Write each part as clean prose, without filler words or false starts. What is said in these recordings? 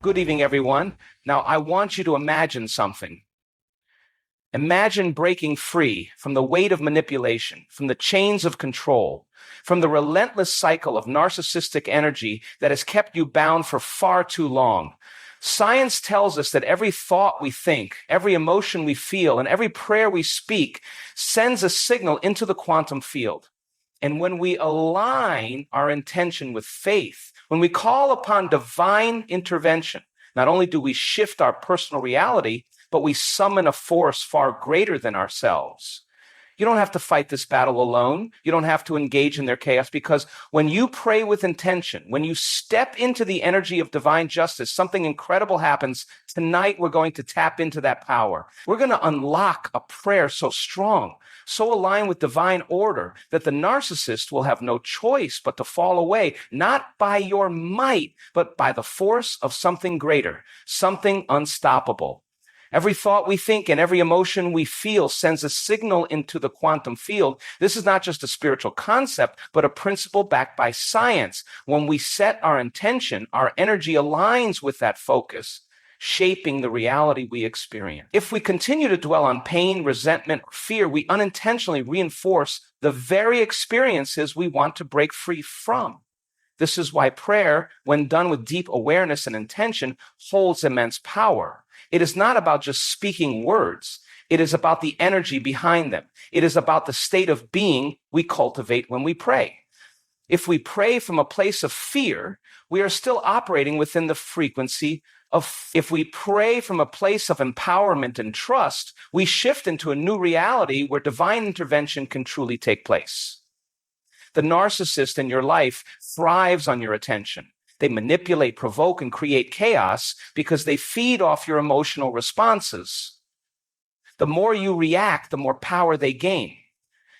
Good evening, everyone. Now, I want you to imagine something. Imagine breaking free from the weight of manipulation, from the chains of control, from the relentless cycle of narcissistic energy that has kept you bound for far too long. Science tells us that every thought we think, every emotion we feel, and every prayer we speak sends a signal into the quantum field. And when we align our intention with faith, when we call upon divine intervention, not only do we shift our personal reality, but we summon a force far greater than ourselves. You don't have to fight this battle alone. You don't have to engage in their chaos, because when you pray with intention, when you step into the energy of divine justice, something incredible happens. Tonight, we're going to tap into that power. We're going to unlock a prayer so strong, so aligned with divine order, that the narcissist will have no choice but to fall away, not by your might, but by the force of something greater, something unstoppable. Every thought we think and every emotion we feel sends a signal into the quantum field. This is not just a spiritual concept, but a principle backed by science. When we set our intention, our energy aligns with that focus, shaping the reality we experience. If we continue to dwell on pain, resentment, or fear, we unintentionally reinforce the very experiences we want to break free from. This is why prayer, when done with deep awareness and intention, holds immense power. It is not about just speaking words. It is about the energy behind them. It is about the state of being we cultivate when we pray. If we pray from a place of fear, we are still operating within the frequency of, if we pray from a place of empowerment and trust, we shift into a new reality where divine intervention can truly take place. The narcissist in your life thrives on your attention. They manipulate, provoke, and create chaos because they feed off your emotional responses. The more you react, the more power they gain.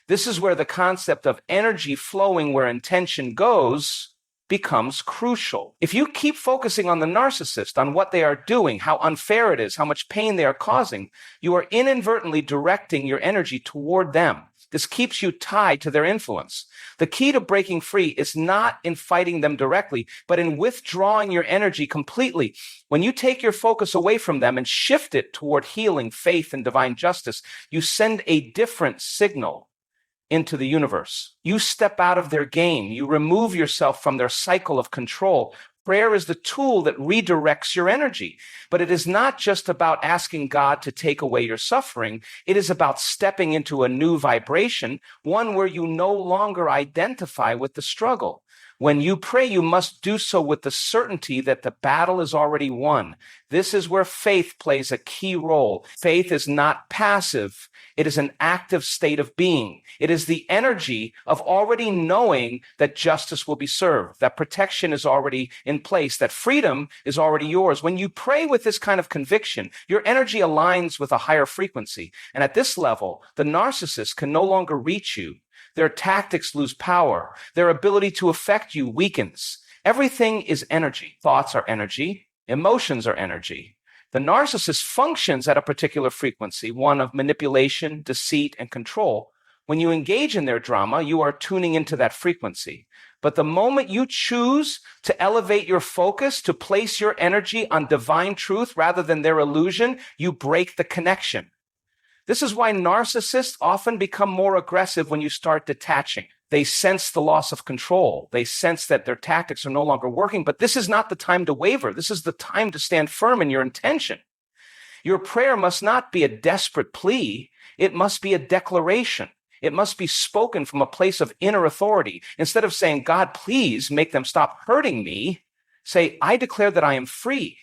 This is where the concept of energy flowing where intention goes becomes crucial. If you keep focusing on the narcissist, on what they are doing, how unfair it is, how much pain they are causing, you are inadvertently directing your energy toward them. This keeps you tied to their influence. The key to breaking free is not in fighting them directly, but in withdrawing your energy completely. When you take your focus away from them and shift it toward healing, faith, and divine justice, you send a different signal into the universe. You step out of their game. You remove yourself from their cycle of control. Prayer is the tool that redirects your energy, but it is not just about asking God to take away your suffering. It is about stepping into a new vibration, one where you no longer identify with the struggle. When you pray, you must do so with the certainty that the battle is already won. This is where faith plays a key role. Faith is not passive. It is an active state of being. It is the energy of already knowing that justice will be served, that protection is already in place, that freedom is already yours. When you pray with this kind of conviction, your energy aligns with a higher frequency. And at this level, the narcissist can no longer reach you. Their tactics lose power. Their ability to affect you weakens. Everything is energy. Thoughts are energy. Emotions are energy. The narcissist functions at a particular frequency, one of manipulation, deceit, and control. When you engage in their drama, you are tuning into that frequency. But the moment you choose to elevate your focus, to place your energy on divine truth rather than their illusion, you break the connection. This is why narcissists often become more aggressive when you start detaching. They sense the loss of control. They sense that their tactics are no longer working, but this is not the time to waver. This is the time to stand firm in your intention. Your prayer must not be a desperate plea. It must be a declaration. It must be spoken from a place of inner authority. Instead of saying, God, please make them stop hurting me, say, I declare that I am free.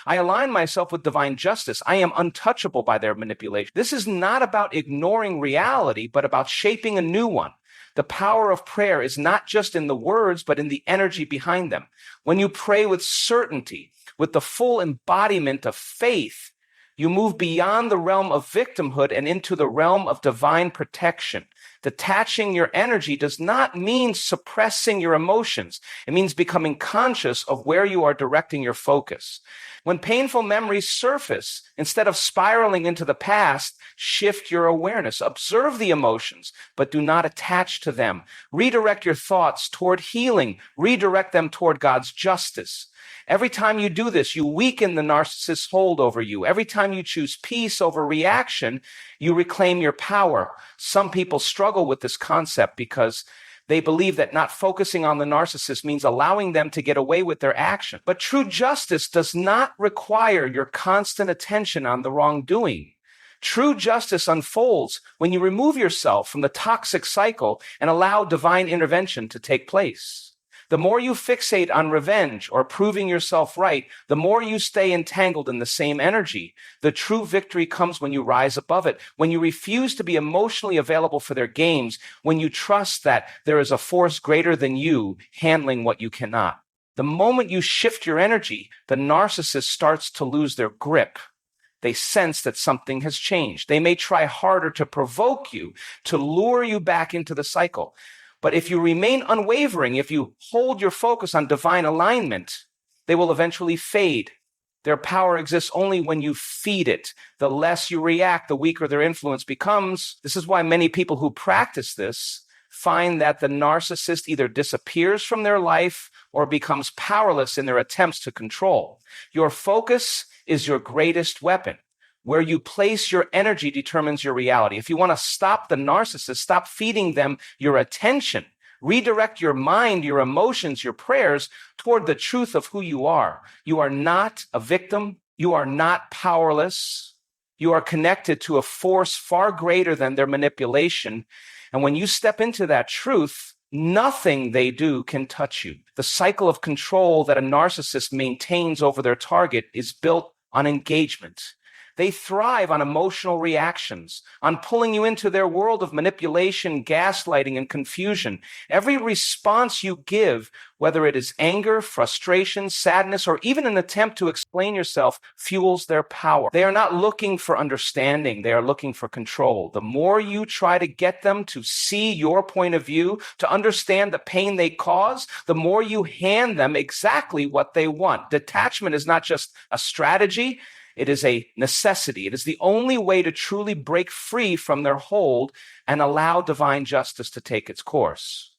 I align myself with divine justice. I am untouchable by their manipulation. This is not about ignoring reality, but about shaping a new one. The power of prayer is not just in the words, but in the energy behind them. When you pray with certainty, with the full embodiment of faith, you move beyond the realm of victimhood and into the realm of divine protection. Detaching your energy does not mean suppressing your emotions. It means becoming conscious of where you are directing your focus. When painful memories surface, instead of spiraling into the past, shift your awareness. Observe the emotions, but do not attach to them. Redirect your thoughts toward healing. Redirect them toward God's justice. Every time you do this, you weaken the narcissist's hold over you. Every time you choose peace over reaction, you reclaim your power. Some people struggle with this concept because they believe that not focusing on the narcissist means allowing them to get away with their action. But true justice does not require your constant attention on the wrongdoing. True justice unfolds when you remove yourself from the toxic cycle and allow divine intervention to take place. The more you fixate on revenge or proving yourself right, the more you stay entangled in the same energy. The true victory comes when you rise above it, when you refuse to be emotionally available for their games, when you trust that there is a force greater than you handling what you cannot. The moment you shift your energy, the narcissist starts to lose their grip. They sense that something has changed. They may try harder to provoke you, to lure you back into the cycle. But if you remain unwavering, if you hold your focus on divine alignment, they will eventually fade. Their power exists only when you feed it. The less you react, the weaker their influence becomes. This is why many people who practice this find that the narcissist either disappears from their life or becomes powerless in their attempts to control. Your focus is your greatest weapon. Where you place your energy determines your reality. If you want to stop the narcissist, stop feeding them your attention. Redirect your mind, your emotions, your prayers toward the truth of who you are. You are not a victim. You are not powerless. You are connected to a force far greater than their manipulation. And when you step into that truth, nothing they do can touch you. The cycle of control that a narcissist maintains over their target is built on engagement. They thrive on emotional reactions, on pulling you into their world of manipulation, gaslighting, and confusion. Every response you give, whether it is anger, frustration, sadness, or even an attempt to explain yourself, fuels their power. They are not looking for understanding. They are looking for control. The more you try to get them to see your point of view, to understand the pain they cause, the more you hand them exactly what they want. Detachment is not just a strategy. It is a necessity. It is the only way to truly break free from their hold and allow divine justice to take its course.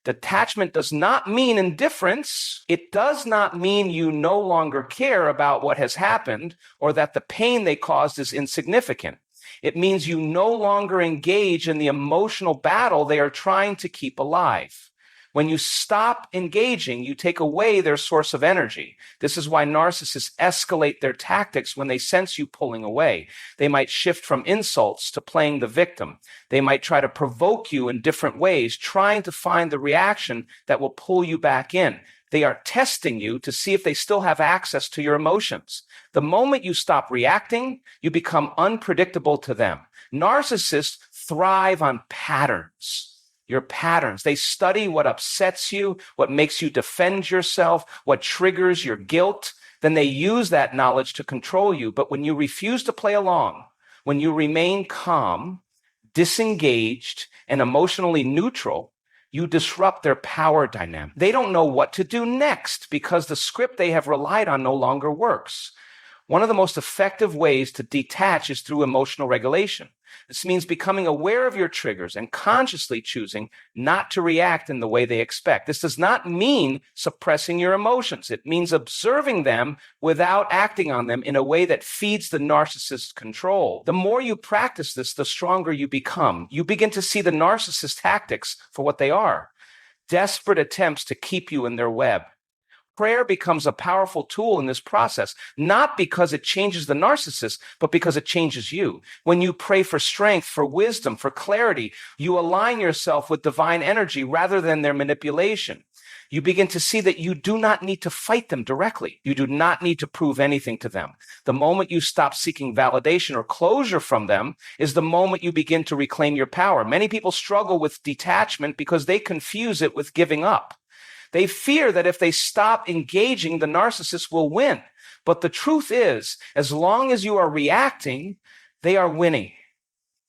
Detachment does not mean indifference. It does not mean you no longer care about what has happened or that the pain they caused is insignificant. It means you no longer engage in the emotional battle they are trying to keep alive. When you stop engaging, you take away their source of energy. This is why narcissists escalate their tactics when they sense you pulling away. They might shift from insults to playing the victim. They might try to provoke you in different ways, trying to find the reaction that will pull you back in. They are testing you to see if they still have access to your emotions. The moment you stop reacting, you become unpredictable to them. Narcissists thrive on patterns. Your patterns. They study what upsets you, what makes you defend yourself, what triggers your guilt. Then they use that knowledge to control you. But when you refuse to play along, when you remain calm, disengaged, and emotionally neutral, you disrupt their power dynamic. They don't know what to do next because the script they have relied on no longer works. One of the most effective ways to detach is through emotional regulation. This means becoming aware of your triggers and consciously choosing not to react in the way they expect. This does not mean suppressing your emotions. It means observing them without acting on them in a way that feeds the narcissist's control. The more you practice this, the stronger you become. You begin to see the narcissist tactics for what they are: desperate attempts to keep you in their web. Prayer becomes a powerful tool in this process, not because it changes the narcissist, but because it changes you. When you pray for strength, for wisdom, for clarity, you align yourself with divine energy rather than their manipulation. You begin to see that you do not need to fight them directly. You do not need to prove anything to them. The moment you stop seeking validation or closure from them is the moment you begin to reclaim your power. Many people struggle with detachment because they confuse it with giving up. They fear that if they stop engaging, the narcissist will win. But the truth is, as long as you are reacting, they are winning.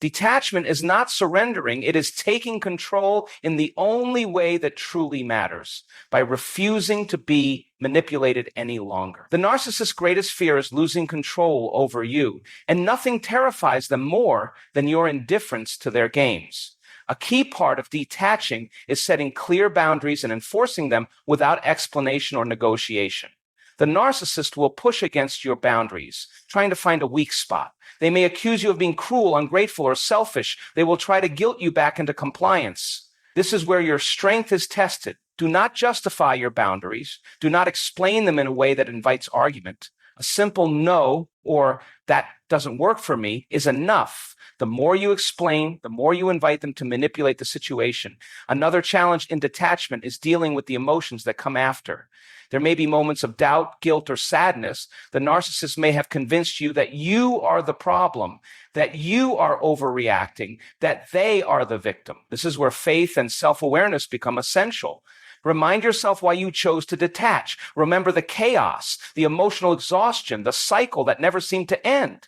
Detachment is not surrendering. It is taking control in the only way that truly matters, by refusing to be manipulated any longer. The narcissist's greatest fear is losing control over you, and nothing terrifies them more than your indifference to their games. A key part of detaching is setting clear boundaries and enforcing them without explanation or negotiation. The narcissist will push against your boundaries, trying to find a weak spot. They may accuse you of being cruel, ungrateful, or selfish. They will try to guilt you back into compliance. This is where your strength is tested. Do not justify your boundaries. Do not explain them in a way that invites argument. A simple no or that doesn't work for me is enough. The more you explain, the more you invite them to manipulate the situation. Another challenge in detachment is dealing with the emotions that come after. There may be moments of doubt, guilt, or sadness. The narcissist may have convinced you that you are the problem, that you are overreacting, that they are the victim. This is where faith and self-awareness become essential. Remind yourself why you chose to detach. Remember the chaos, the emotional exhaustion, the cycle that never seemed to end.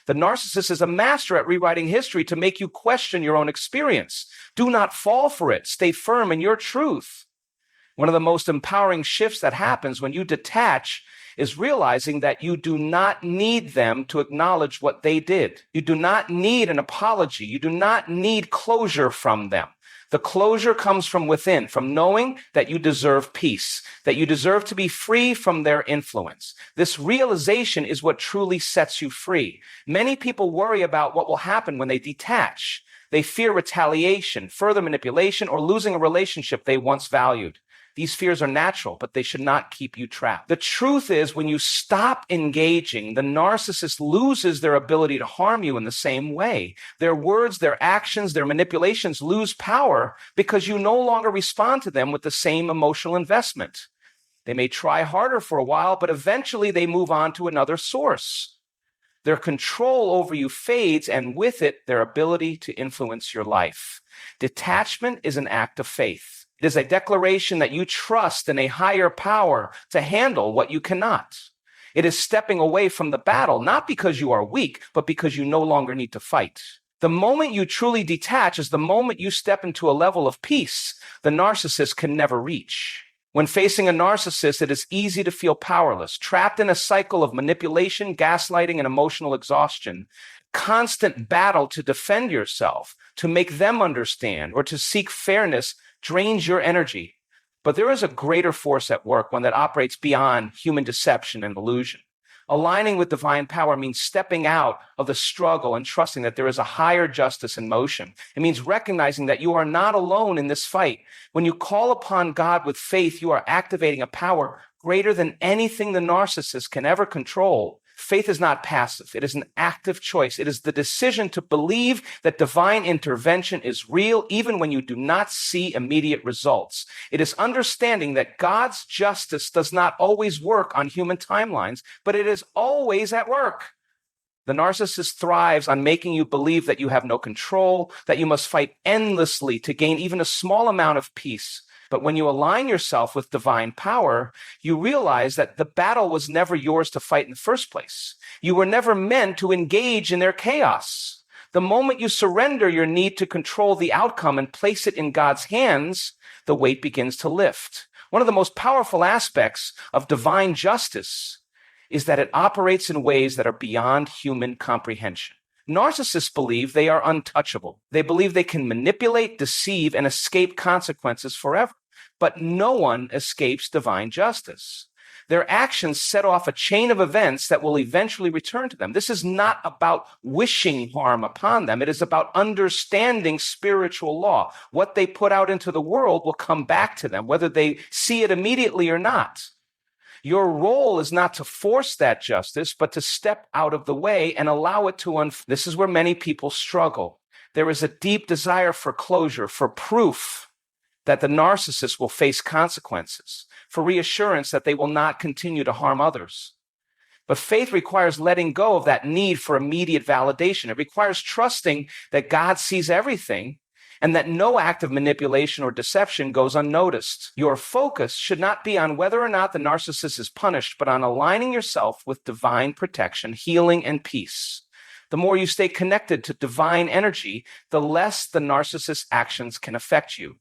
The narcissist is a master at rewriting history to make you question your own experience. Do not fall for it. Stay firm in your truth. One of the most empowering shifts that happens when you detach is realizing that you do not need them to acknowledge what they did. You do not need an apology. You do not need closure from them. The closure comes from within, from knowing that you deserve peace, that you deserve to be free from their influence. This realization is what truly sets you free. Many people worry about what will happen when they detach. They fear retaliation, further manipulation, or losing a relationship they once valued. These fears are natural, but they should not keep you trapped. The truth is, when you stop engaging, the narcissist loses their ability to harm you in the same way. Their words, their actions, their manipulations lose power because you no longer respond to them with the same emotional investment. They may try harder for a while, but eventually they move on to another source. Their control over you fades, and with it, their ability to influence your life. Detachment is an act of faith. It is a declaration that you trust in a higher power to handle what you cannot. It is stepping away from the battle, not because you are weak, but because you no longer need to fight. The moment you truly detach is the moment you step into a level of peace the narcissist can never reach. When facing a narcissist, it is easy to feel powerless, trapped in a cycle of manipulation, gaslighting, and emotional exhaustion. Constant battle to defend yourself, to make them understand, or to seek fairness drains your energy. But there is a greater force at work, one that operates beyond human deception and illusion. Aligning with divine power means stepping out of the struggle and trusting that there is a higher justice in motion. It means recognizing that you are not alone in this fight. When you call upon God with faith, you are activating a power greater than anything the narcissist can ever control. Faith is not passive. It is an active choice. It is the decision to believe that divine intervention is real even when you do not see immediate results. It is understanding that God's justice does not always work on human timelines, but it is always at work. The narcissist thrives on making you believe that you have no control, that you must fight endlessly to gain even a small amount of peace. But when you align yourself with divine power, you realize that the battle was never yours to fight in the first place. You were never meant to engage in their chaos. The moment you surrender your need to control the outcome and place it in God's hands, the weight begins to lift. One of the most powerful aspects of divine justice is that it operates in ways that are beyond human comprehension. Narcissists believe they are untouchable. They believe they can manipulate, deceive, and escape consequences forever. But no one escapes divine justice. Their actions set off a chain of events that will eventually return to them. This is not about wishing harm upon them. It is about understanding spiritual law. What they put out into the world will come back to them, whether they see it immediately or not. Your role is not to force that justice, but to step out of the way and allow it to unfold. This is where many people struggle. There is a deep desire for closure, for proof that the narcissist will face consequences, for reassurance that they will not continue to harm others. But faith requires letting go of that need for immediate validation. It requires trusting that God sees everything and that no act of manipulation or deception goes unnoticed. Your focus should not be on whether or not the narcissist is punished, but on aligning yourself with divine protection, healing, and peace. The more you stay connected to divine energy, the less the narcissist's actions can affect you.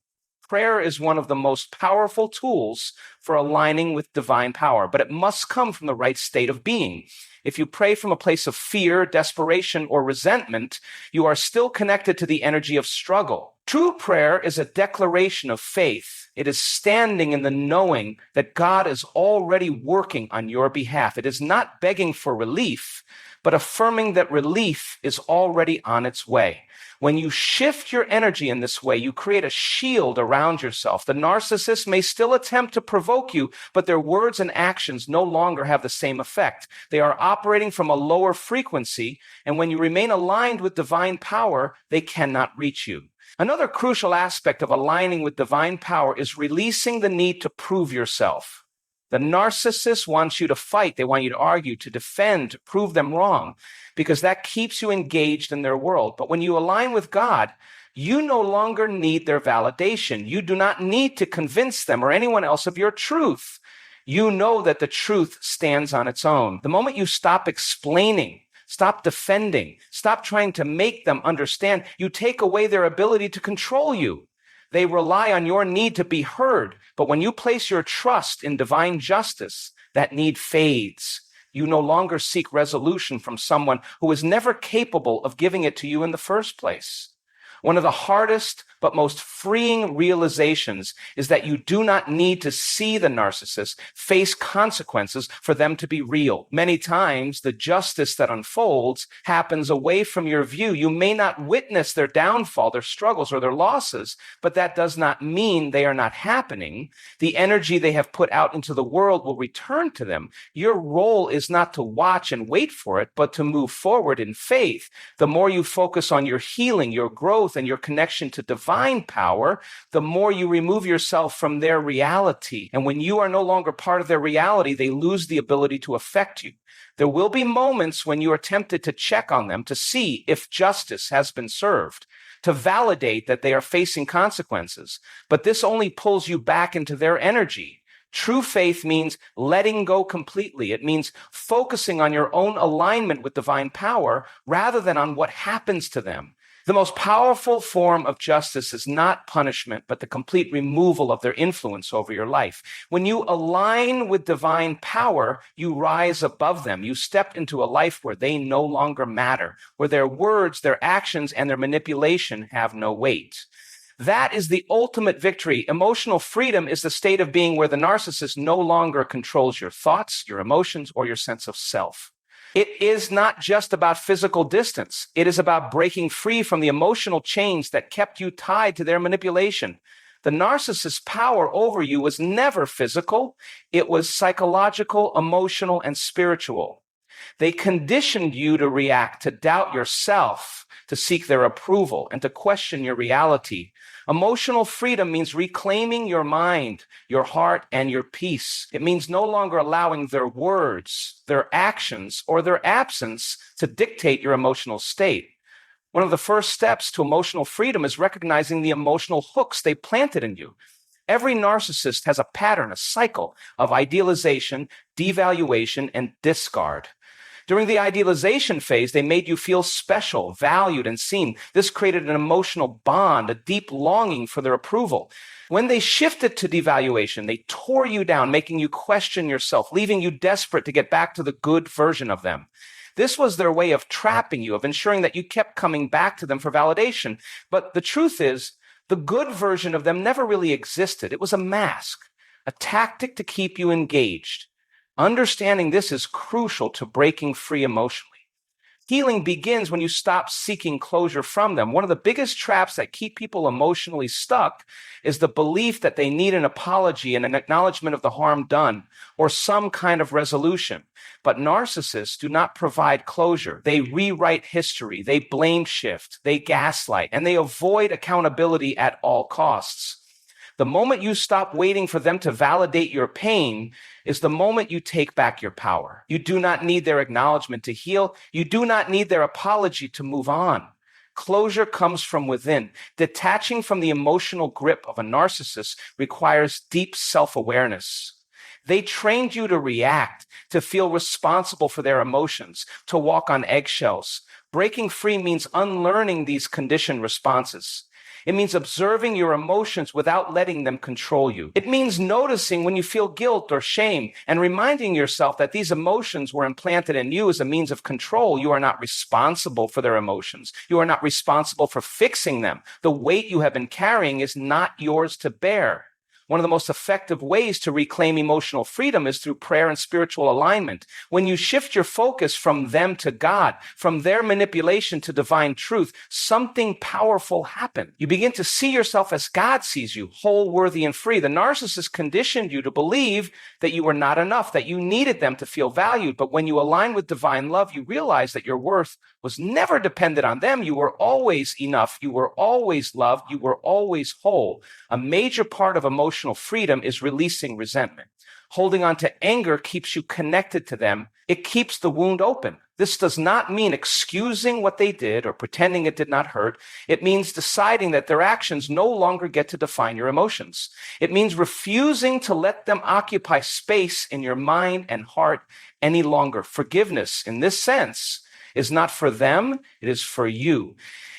Prayer is one of the most powerful tools for aligning with divine power, but it must come from the right state of being. If you pray from a place of fear, desperation, or resentment, you are still connected to the energy of struggle. True prayer is a declaration of faith. It is standing in the knowing that God is already working on your behalf. It is not begging for relief, but affirming that relief is already on its way. When you shift your energy in this way, you create a shield around yourself. The narcissist may still attempt to provoke you, but their words and actions no longer have the same effect. They are operating from a lower frequency, and when you remain aligned with divine power, they cannot reach you. Another crucial aspect of aligning with divine power is releasing the need to prove yourself. The narcissist wants you to fight. They want you to argue, to defend, to prove them wrong, because that keeps you engaged in their world. But when you align with God, you no longer need their validation. You do not need to convince them or anyone else of your truth. You know that the truth stands on its own. The moment you stop explaining, stop defending, stop trying to make them understand, you take away their ability to control you. They rely on your need to be heard. But when you place your trust in divine justice, that need fades. You no longer seek resolution from someone who is never capable of giving it to you in the first place. One of the hardest but most freeing realizations is that you do not need to see the narcissist face consequences for them to be real. Many times, the justice that unfolds happens away from your view. You may not witness their downfall, their struggles, or their losses, but that does not mean they are not happening. The energy they have put out into the world will return to them. Your role is not to watch and wait for it, but to move forward in faith. The more you focus on your healing, your growth, and your connection to divine power, the more you remove yourself from their reality. And when you are no longer part of their reality, they lose the ability to affect you. There will be moments when you are tempted to check on them to see if justice has been served, to validate that they are facing consequences. But this only pulls you back into their energy. True faith means letting go completely. It means focusing on your own alignment with divine power rather than on what happens to them. The most powerful form of justice is not punishment, but the complete removal of their influence over your life. When you align with divine power, you rise above them. You step into a life where they no longer matter, where their words, their actions, and their manipulation have no weight. That is the ultimate victory. Emotional freedom is the state of being where the narcissist no longer controls your thoughts, your emotions, or your sense of self. It is not just about physical distance. It is about breaking free from the emotional chains that kept you tied to their manipulation. The narcissist's power over you was never physical. It was psychological, emotional, and spiritual. They conditioned you to react, to doubt yourself, to seek their approval, and to question your reality. Emotional freedom means reclaiming your mind, your heart, and your peace. It means no longer allowing their words, their actions, or their absence to dictate your emotional state. One of the first steps to emotional freedom is recognizing the emotional hooks they planted in you. Every narcissist has a pattern, a cycle of idealization, devaluation, and discard. During the idealization phase, they made you feel special, valued, and seen. This created an emotional bond, a deep longing for their approval. When they shifted to devaluation, they tore you down, making you question yourself, leaving you desperate to get back to the good version of them. This was their way of trapping you, of ensuring that you kept coming back to them for validation. But the truth is, the good version of them never really existed. It was a mask, a tactic to keep you engaged. Understanding this is crucial to breaking free emotionally. Healing begins when you stop seeking closure from them. One of the biggest traps that keep people emotionally stuck is the belief that they need an apology and an acknowledgement of the harm done or some kind of resolution. But narcissists do not provide closure. They rewrite history, they blame shift, they gaslight, and they avoid accountability at all costs. The moment you stop waiting for them to validate your pain is the moment you take back your power. You do not need their acknowledgement to heal. You do not need their apology to move on. Closure comes from within. Detaching from the emotional grip of a narcissist requires deep self-awareness. They trained you to react, to feel responsible for their emotions, to walk on eggshells. Breaking free means unlearning these conditioned responses. It means observing your emotions without letting them control you. It means noticing when you feel guilt or shame and reminding yourself that these emotions were implanted in you as a means of control. You are not responsible for their emotions. You are not responsible for fixing them. The weight you have been carrying is not yours to bear. One of the most effective ways to reclaim emotional freedom is through prayer and spiritual alignment. When you shift your focus from them to God, from their manipulation to divine truth, something powerful happens. You begin to see yourself as God sees you, whole, worthy, and free. The narcissist conditioned you to believe that you were not enough, that you needed them to feel valued. But when you align with divine love, you realize that your worth was never dependent on them. You were always enough. You were always loved. You were always whole. A major part of emotional freedom is releasing resentment. Holding on to anger keeps you connected to them. It keeps the wound open. This does not mean excusing what they did or pretending it did not hurt. It means deciding that their actions no longer get to define your emotions. It means refusing to let them occupy space in your mind and heart any longer. Forgiveness, in this sense, is not for them, it is for you.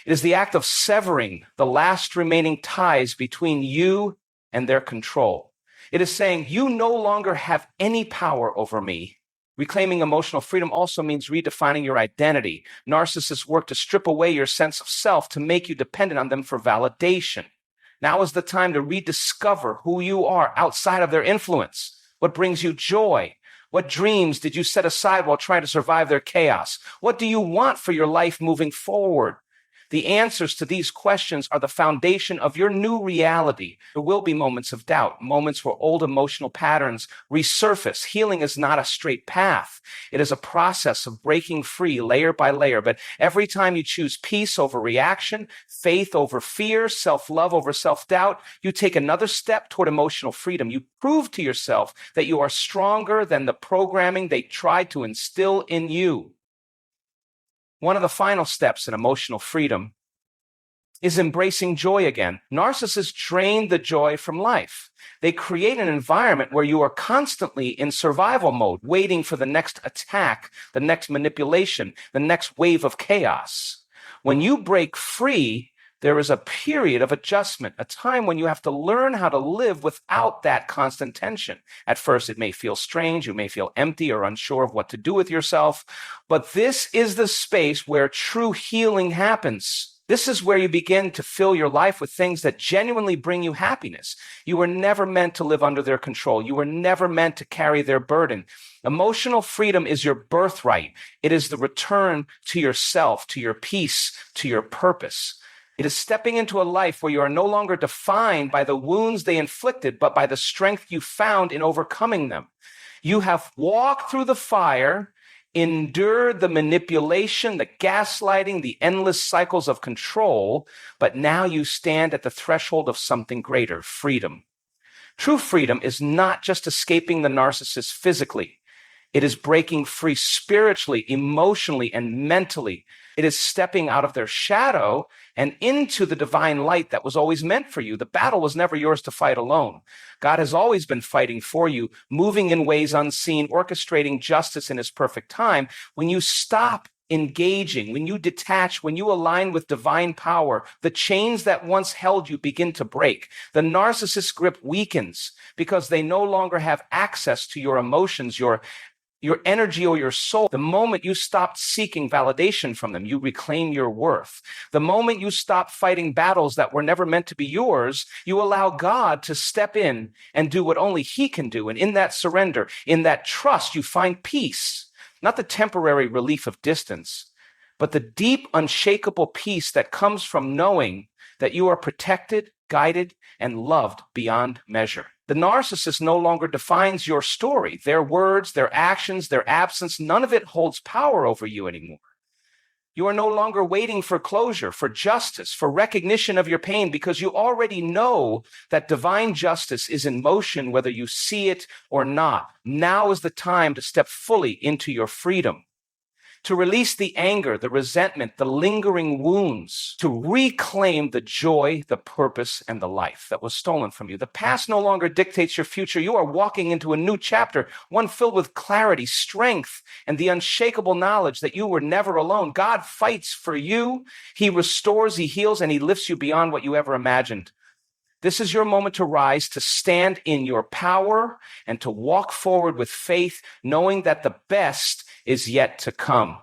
It is the act of severing the last remaining ties between you and their control. It is saying, you no longer have any power over me. Reclaiming emotional freedom also means redefining your identity. Narcissists work to strip away your sense of self to make you dependent on them for validation. Now is the time to rediscover who you are outside of their influence. What brings you joy? What dreams did you set aside while trying to survive their chaos? What do you want for your life moving forward? The answers to these questions are the foundation of your new reality. There will be moments of doubt, moments where old emotional patterns resurface. Healing is not a straight path. It is a process of breaking free layer by layer. But every time you choose peace over reaction, faith over fear, self-love over self-doubt, you take another step toward emotional freedom. You prove to yourself that you are stronger than the programming they tried to instill in you. One of the final steps in emotional freedom is embracing joy again. Narcissists drain the joy from life. They create an environment where you are constantly in survival mode, waiting for the next attack, the next manipulation, the next wave of chaos. When you break free, there is a period of adjustment, a time when you have to learn how to live without that constant tension. At first, it may feel strange. You may feel empty or unsure of what to do with yourself. But this is the space where true healing happens. This is where you begin to fill your life with things that genuinely bring you happiness. You were never meant to live under their control. You were never meant to carry their burden. Emotional freedom is your birthright. It is the return to yourself, to your peace, to your purpose. It is stepping into a life where you are no longer defined by the wounds they inflicted, but by the strength you found in overcoming them. You have walked through the fire, endured the manipulation, the gaslighting, the endless cycles of control, but now you stand at the threshold of something greater, freedom. True freedom is not just escaping the narcissist physically. It is breaking free spiritually, emotionally, and mentally. It is stepping out of their shadow and into the divine light that was always meant for you. The battle was never yours to fight alone. God has always been fighting for you, moving in ways unseen, orchestrating justice in his perfect time. When you stop engaging, when you detach, when you align with divine power, the chains that once held you begin to break. The narcissist's grip weakens because they no longer have access to your emotions, your energy or your soul. The moment you stop seeking validation from them, you reclaim your worth. The moment you stop fighting battles that were never meant to be yours, you allow God to step in and do what only he can do. And in that surrender, in that trust, you find peace, not the temporary relief of distance, but the deep, unshakable peace that comes from knowing that you are protected, guided, and loved beyond measure. The narcissist no longer defines your story. Their words, their actions, their absence, none of it holds power over you anymore. You are no longer waiting for closure, for justice, for recognition of your pain, because you already know that divine justice is in motion, whether you see it or not. Now is the time to step fully into your freedom, to release the anger, the resentment, the lingering wounds, to reclaim the joy, the purpose, and the life that was stolen from you. The past no longer dictates your future. You are walking into a new chapter, one filled with clarity, strength, and the unshakable knowledge that you were never alone. God fights for you. He restores, he heals, and he lifts you beyond what you ever imagined. This is your moment to rise, to stand in your power, and to walk forward with faith, knowing that the best is yet to come.